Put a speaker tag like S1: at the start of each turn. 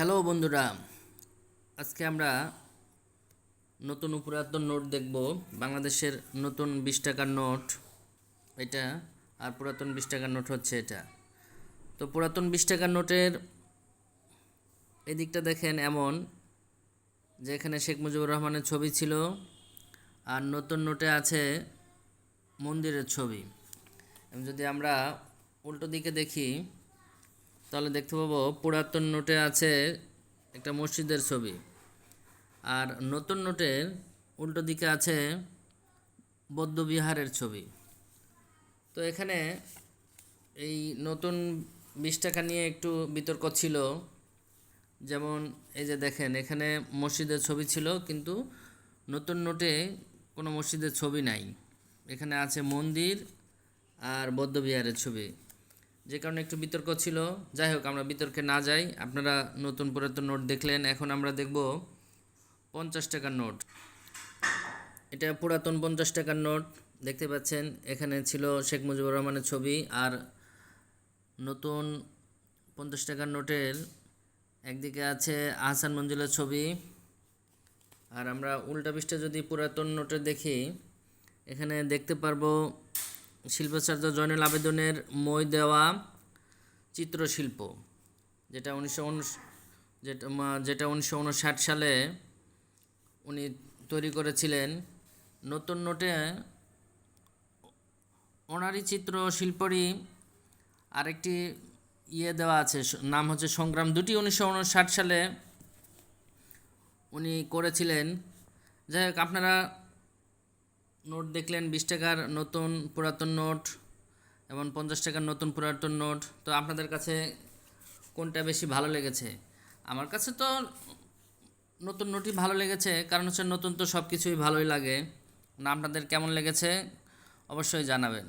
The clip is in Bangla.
S1: হ্যালো বন্ধুরা, আজকে আমরা নতুন ও পুরাতন নোট দেখব। বাংলাদেশের নতুন 20 টাকার নোট এটা, আর পুরাতন 20 টাকার নোট হচ্ছে এটা। তো পুরাতন 20 টাকার নোটের এদিকটা দেখেন এমন যে এখানে শেখ মুজিবুর রহমানের ছবি ছিল, আর নতুন নোটে আছে মন্দিরের ছবি। এবং যদি আমরা উল্টো দিকে দেখি তাহলে দেখতে পাবো পুরাতন নোটে আছে একটা মসজিদের ছবি, আর নতুন নোটের উল্টো দিকে আছে বৌদ্ধবিহারের ছবি। তো এখানে এই নতুন 20 টাকা নিয়ে একটু বিতর্ক ছিল। যেমন এই যে দেখেন, এখানে মসজিদের ছবি ছিল, কিন্তু নতুন নোটে কোনো মসজিদের ছবি নাই। এখানে আছে মন্দির আর বৌদ্ধবিহারের ছবি, যে কারণে একটু বিতর্ক ছিল। যাই হোক, আমরা বিতর্কে না যাই। আপনারা নতুন পুরাতন নোট দেখলেন, এখন আমরা দেখব 50 টাকার নোট। এটা পুরাতন 50 টাকার নোট দেখতে পাচ্ছেন। এখানে ছিল শেখ মুজিবুর রহমানের ছবি, আর নতুন 50 টাকার নোটের একদিকে আছে আহসান মঞ্জুলের ছবি। আর আমরা উল্টা পৃষ্ঠা যদি পুরাতন নোটে দেখি, এখানে দেখতে পারবো শিল্পাচার্য জয়নুল আবেদিনের মই দেওয়া চিত্রশিল্প, যেটা 1959 সালে উনি তৈরি করেছিলেন। নতুন নোটে ওনারই চিত্রশিল্পরই আরেকটি দেওয়া আছে, নাম হচ্ছে সংগ্রাম। দুটি 1959 সালে উনি করেছিলেন। যাই হোক, আপনারা নোট দেখলেন 20 টাকার নতুন পুরাতন নোট এবং 50 টাকার নতুন পুরাতন নোট। তো আপনাদের কাছে কোনটা বেশি ভালো লেগেছে? আমার কাছে তো নতুন নোটই ভালো লেগেছে, কারণ হচ্ছে নতুন তো সব কিছুই ভালোই লাগে না। আপনাদের কেমন লেগেছে অবশ্যই জানাবেন।